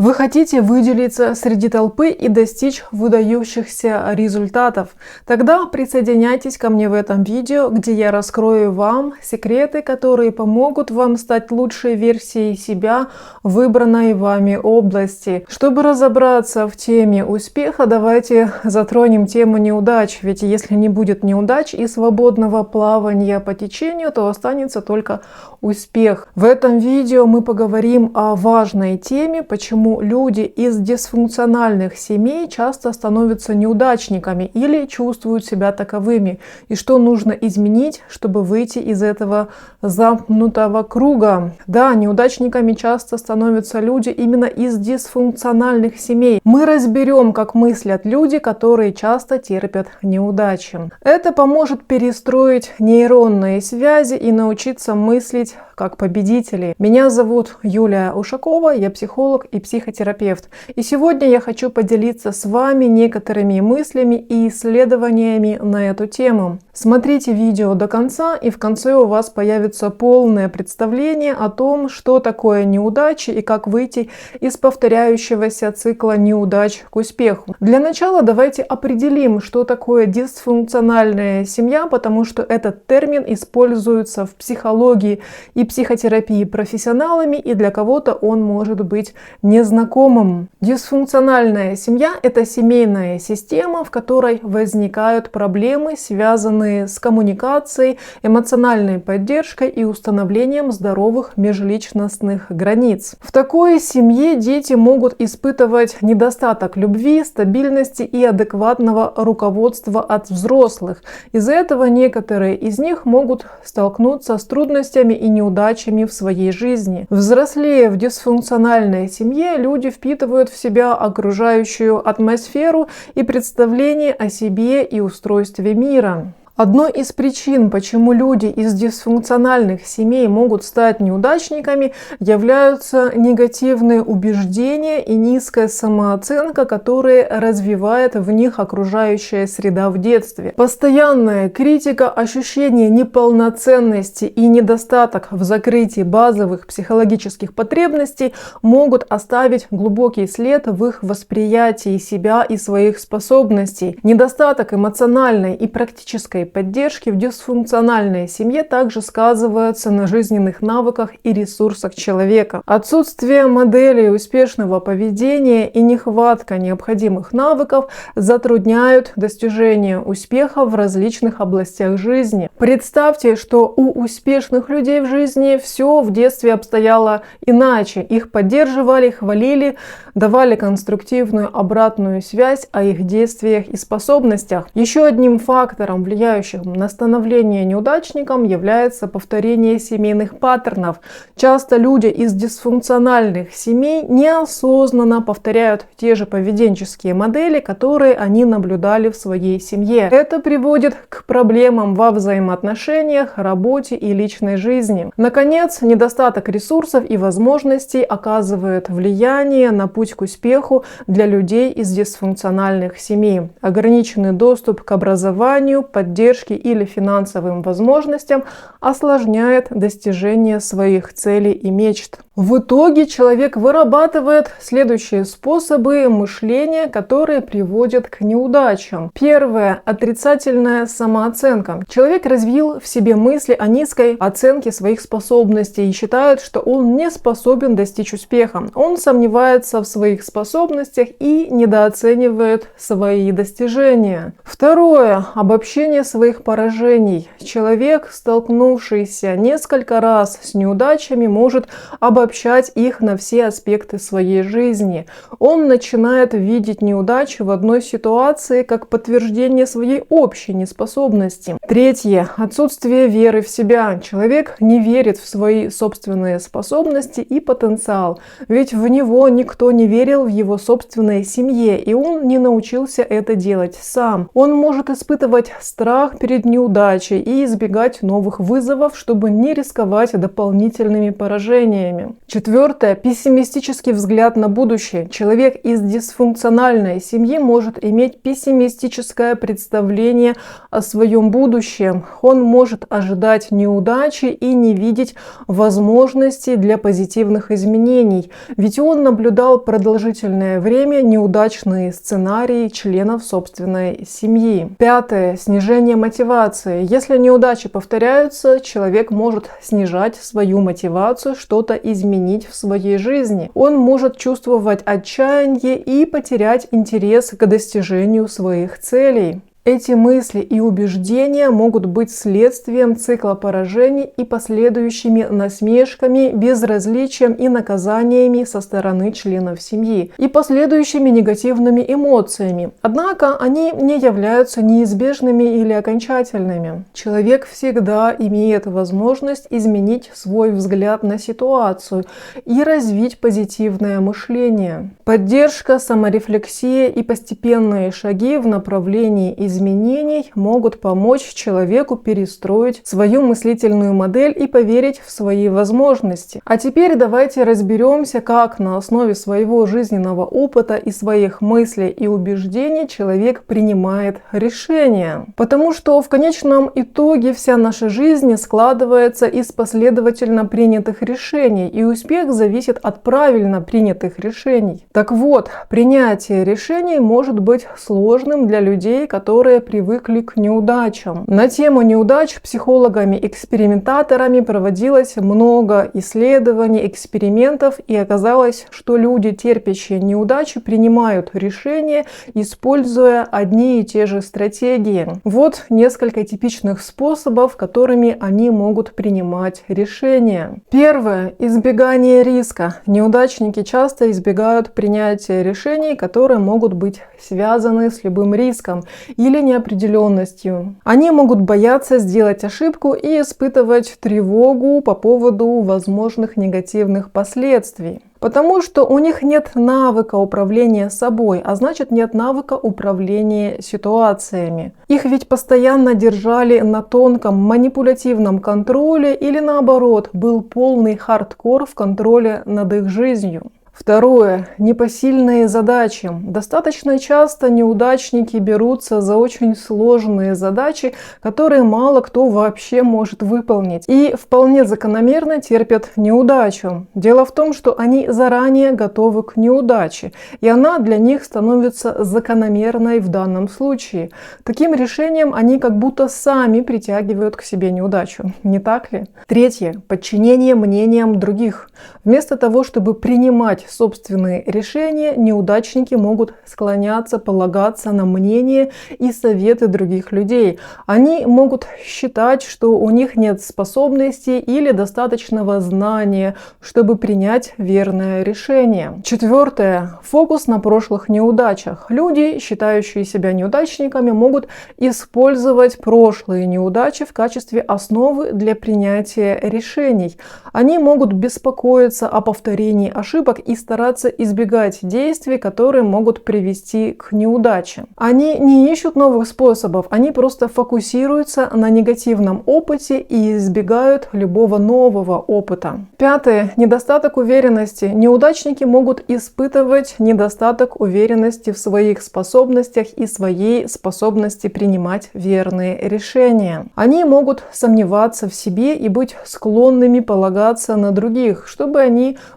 Вы хотите выделиться среди толпы и достичь выдающихся результатов? Тогда присоединяйтесь ко мне в этом видео, где я раскрою вам секреты, которые помогут вам стать лучшей версией себя в выбранной вами области. Чтобы разобраться в теме успеха, давайте затронем тему неудач. Ведь если не будет неудач и свободного плавания по течению, то останется только успех. В этом видео мы поговорим о важной теме, почему люди из дисфункциональных семей часто становятся неудачниками или чувствуют себя таковыми, и что нужно изменить, чтобы выйти из этого замкнутого круга. Да, неудачниками часто становятся люди именно из дисфункциональных семей. Мы разберем, как мыслят люди, которые часто терпят неудачи. Это поможет перестроить нейронные связи и научиться мыслить как победители. Меня зовут Юлия Ушакова, я психолог и психотерапевт. И сегодня я хочу поделиться с вами некоторыми мыслями и исследованиями на эту тему. Смотрите видео до конца, и в конце у вас появится полное представление о том, что такое неудачи и как выйти из повторяющегося цикла неудач к успеху. Для начала давайте определим, что такое дисфункциональная семья, потому что этот термин используется в психологии и психотерапии профессионалами, и для кого-то он может быть незнакомым. Дисфункциональная семья – это семейная система, в которой возникают проблемы, связанные с коммуникацией, эмоциональной поддержкой и установлением здоровых межличностных границ. В такой семье дети могут испытывать недостаток любви, стабильности и адекватного руководства от взрослых. Из-за этого некоторые из них могут столкнуться с трудностями и неудачами в своей жизни. Взрослея в дисфункциональной семье, люди впитывают в себя окружающую атмосферу и представление о себе и устройстве мира. Одной из причин, почему люди из дисфункциональных семей могут стать неудачниками, являются негативные убеждения и низкая самооценка, которые развивает в них окружающая среда в детстве. Постоянная критика, ощущение неполноценности и недостаток в закрытии базовых психологических потребностей могут оставить глубокий след в их восприятии себя и своих способностей. Недостаток эмоциональной и практической поддержки в дисфункциональной семье также сказывается на жизненных навыках и ресурсах человека. Отсутствие моделей успешного поведения и нехватка необходимых навыков затрудняют достижение успеха в различных областях жизни. Представьте, что у успешных людей в жизни все в детстве обстояло иначе. Их поддерживали, хвалили, давали конструктивную обратную связь о их действиях и способностях. Еще одним фактором, влияющим на становление неудачником, является повторение семейных паттернов. Часто люди из дисфункциональных семей неосознанно повторяют те же поведенческие модели, которые они наблюдали в своей семье. Это приводит к проблемам во взаимоотношениях, работе и личной жизни. Наконец, недостаток ресурсов и возможностей оказывает влияние на путь к успеху для людей из дисфункциональных семей. Ограниченный доступ к образованию, поддержке или финансовым возможностям осложняет достижение своих целей и мечт. В итоге человек вырабатывает следующие способы мышления, которые приводят к неудачам. Первое – отрицательная самооценка. Человек развил в себе мысли о низкой оценке своих способностей и считает, что он не способен достичь успеха. Он сомневается в своих способностях и недооценивает свои достижения. Второе – обобщение своих поражений. Человек, столкнувшийся несколько раз с неудачами, может обобщать их на все аспекты своей жизни. Он начинает видеть неудачи в одной ситуации как подтверждение своей общей неспособности. Третье – отсутствие веры в себя. Человек не верит в свои собственные способности и потенциал, ведь в него никто не верил в его собственной семье, и он не научился это делать сам. Он может испытывать страх страх перед неудачей и избегать новых вызовов, чтобы не рисковать дополнительными поражениями. Четвертое. Пессимистический взгляд на будущее. Человек из дисфункциональной семьи может иметь пессимистическое представление о своем будущем. Он может ожидать неудачи и не видеть возможностей для позитивных изменений, ведь он наблюдал продолжительное время неудачные сценарии членов собственной семьи. Пятое. Снижение мотивации. Если неудачи повторяются, человек может снижать свою мотивацию что-то изменить в своей жизни. Он может чувствовать отчаяние и потерять интерес к достижению своих целей. Эти мысли и убеждения могут быть следствием цикла поражений и последующими насмешками, безразличием и наказаниями со стороны членов семьи и последующими негативными эмоциями. Однако они не являются неизбежными или окончательными. Человек всегда имеет возможность изменить свой взгляд на ситуацию и развить позитивное мышление. Поддержка, саморефлексия и постепенные шаги в направлении изменений могут помочь человеку перестроить свою мыслительную модель и поверить в свои возможности. А теперь давайте разберемся, как на основе своего жизненного опыта и своих мыслей и убеждений человек принимает решения. Потому что в конечном итоге вся наша жизнь складывается из последовательно принятых решений, и успех зависит от правильно принятых решений. Так вот, принятие решений может быть сложным для людей, которые привыкли к неудачам. На тему неудач психологами-экспериментаторами проводилось много исследований, экспериментов, и оказалось, что люди, терпящие неудачи, принимают решения, используя одни и те же стратегии. Вот несколько типичных способов, которыми они могут принимать решения. Первое. Избегание риска. Неудачники часто избегают принятия решений, которые могут быть связаны с любым риском или неопределенностью. Они могут бояться сделать ошибку и испытывать тревогу по поводу возможных негативных последствий. Потому что у них нет навыка управления собой, а значит нет навыка управления ситуациями. Их ведь постоянно держали на тонком манипулятивном контроле или наоборот, был полный хардкор в контроле над их жизнью. Второе. Непосильные задачи. Достаточно часто неудачники берутся за очень сложные задачи, которые мало кто вообще может выполнить, и вполне закономерно терпят неудачу. Дело в том, что они заранее готовы к неудаче, и она для них становится закономерной в данном случае. Таким решением они как будто сами притягивают к себе неудачу, не так ли? Третье. Подчинение мнениям других. Вместо того, чтобы принимать собственные решения, неудачники могут склоняться, полагаться на мнение и советы других людей. Они могут считать, что у них нет способностей или достаточного знания, чтобы принять верное решение. Четвертое. Фокус на прошлых неудачах. Люди, считающие себя неудачниками, могут использовать прошлые неудачи в качестве основы для принятия решений. Они могут беспокоиться о повторении ошибок и стараться избегать действий, которые могут привести к неудаче. Они не ищут новых способов, они просто фокусируются на негативном опыте и избегают любого нового опыта. Пятое. Недостаток уверенности. Неудачники могут испытывать недостаток уверенности в своих способностях и своей способности принимать верные решения. Они могут сомневаться в себе и быть склонными полагаться на других, чтобы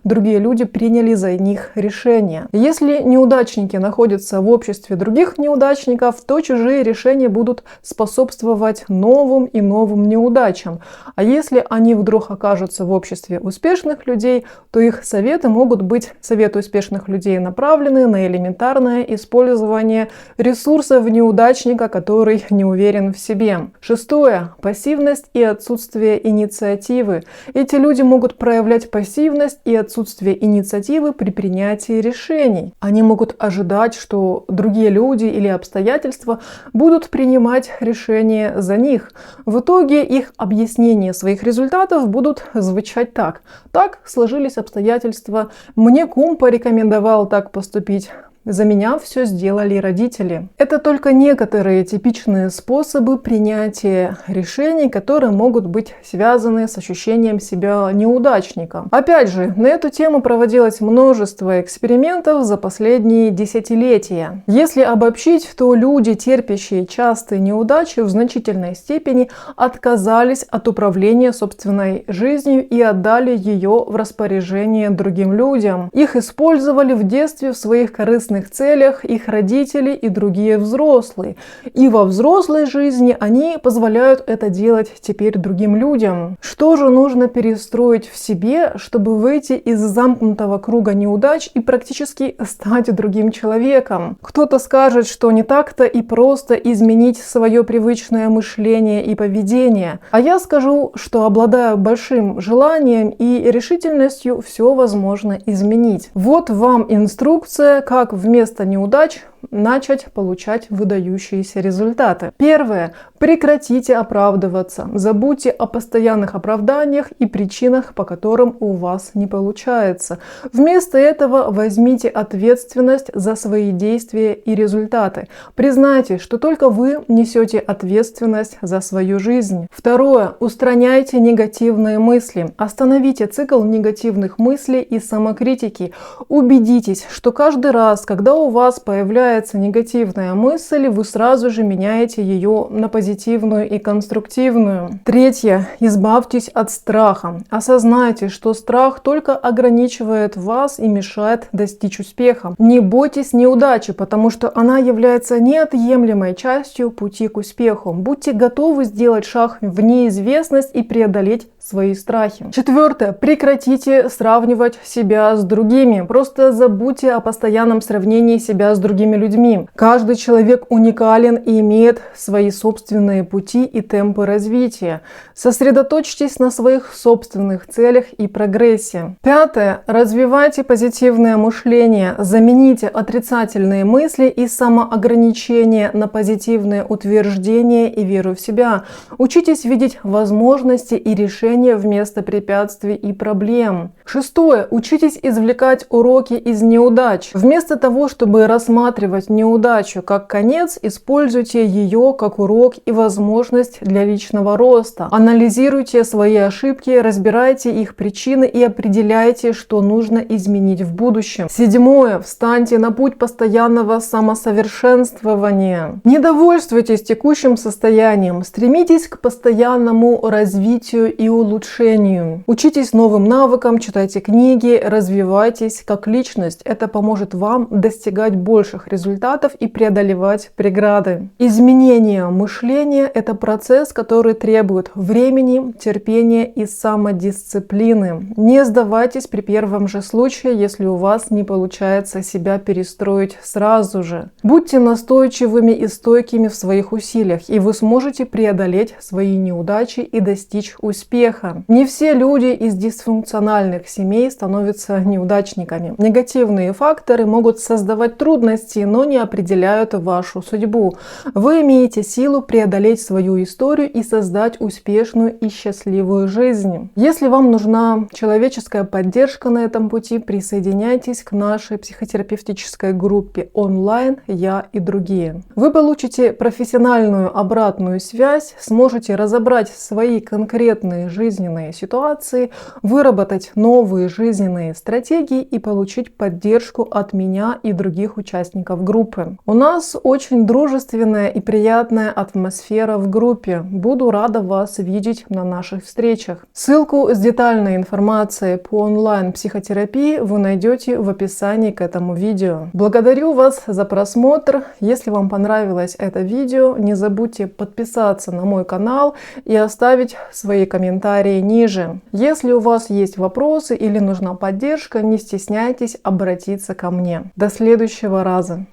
другие люди приняли за них решения. Если неудачники находятся в обществе других неудачников, то чужие решения будут способствовать новым и новым неудачам. А если они вдруг окажутся в обществе успешных людей, то их советы успешных людей направлены на элементарное использование ресурсов неудачника, который не уверен в себе. Шестое. Пассивность и отсутствие инициативы. Эти люди могут проявлять пассивность и отсутствие инициативы при принятии решений. Они могут ожидать, что другие люди или обстоятельства будут принимать решения за них. В итоге их объяснения своих результатов будут звучать так. Так сложились обстоятельства, мне кум порекомендовал так поступить. За меня все сделали родители. Это только некоторые типичные способы принятия решений, которые могут быть связаны с ощущением себя неудачником. Опять же, на эту тему проводилось множество экспериментов за последние десятилетия. Если обобщить, то люди, терпящие частые неудачи, в значительной степени отказались от управления собственной жизнью и отдали ее в распоряжение другим людям. Их использовали в детстве в своих корыстных целях их родители и другие взрослые. И во взрослой жизни они позволяют это делать теперь другим людям. Что же нужно перестроить в себе, чтобы выйти из замкнутого круга неудач и практически стать другим человеком? Кто-то скажет, что не так-то и просто изменить свое привычное мышление и поведение. А я скажу, что обладая большим желанием и решительностью, все возможно изменить. Вот вам инструкция, как вместо неудач начать получать выдающиеся результаты. Первое. Прекратите оправдываться. Забудьте о постоянных оправданиях и причинах, по которым у вас не получается. Вместо этого возьмите ответственность за свои действия и результаты. Признайте, что только вы несете ответственность за свою жизнь. Второе. Устраняйте негативные мысли. Остановите цикл негативных мыслей и самокритики. Убедитесь, что каждый раз, когда у вас появляется негативная мысль, вы сразу же меняете ее на позитивную и конструктивную. Третье. Избавьтесь от страха. Осознайте, что страх только ограничивает вас и мешает достичь успеха. Не бойтесь неудачи, потому что она является неотъемлемой частью пути к успеху. Будьте готовы сделать шаг в неизвестность и преодолеть свои страхи. Четвертое. Прекратите сравнивать себя с другими. Просто забудьте о постоянном сравнении себя с другими людьми. Каждый человек уникален и имеет свои собственные пути и темпы развития. Сосредоточьтесь на своих собственных целях и прогрессе. Пятое. Развивайте позитивное мышление. Замените отрицательные мысли и самоограничения на позитивные утверждения и веру в себя. Учитесь видеть возможности и решения вместо препятствий и проблем. Шестое. Учитесь извлекать уроки из неудач. Вместо того, чтобы рассматривать неудачу как конец, используйте ее как урок и возможность для личного роста. Анализируйте свои ошибки, разбирайте их причины и определяйте, что нужно изменить в будущем. Седьмое. Встаньте на путь постоянного самосовершенствования. Не довольствуйтесь текущим состоянием, стремитесь к постоянному развитию и улучшению. Учитесь новым навыкам, читайте книги, развивайтесь как личность. Это поможет вам достигать больших результатов и преодолевать преграды. Изменение мышления – это процесс, который требует времени, терпения и самодисциплины. Не сдавайтесь при первом же случае, если у вас не получается себя перестроить сразу же. Будьте настойчивыми и стойкими в своих усилиях, и вы сможете преодолеть свои неудачи и достичь успеха. Не все люди из дисфункциональных семей становятся неудачниками. Негативные факторы могут создавать трудности, но не определяют вашу судьбу. Вы имеете силу преодолеть свою историю и создать успешную и счастливую жизнь. Если вам нужна человеческая поддержка на этом пути, присоединяйтесь к нашей психотерапевтической группе онлайн «Я и другие». Вы получите профессиональную обратную связь, сможете разобрать свои конкретные жизненные ситуации, выработать новые жизненные стратегии и получить поддержку от меня и других участников группы. У нас очень дружественная и приятная атмосфера в группе. Буду рада вас видеть на наших встречах. Ссылку с детальной информацией по онлайн-психотерапии вы найдете в описании к этому видео. Благодарю вас за просмотр. Если вам понравилось это видео, не забудьте подписаться на мой канал и оставить свои комментарии ниже. Если у вас есть вопросы или нужна поддержка, не стесняйтесь обратиться ко мне. До следующего раза.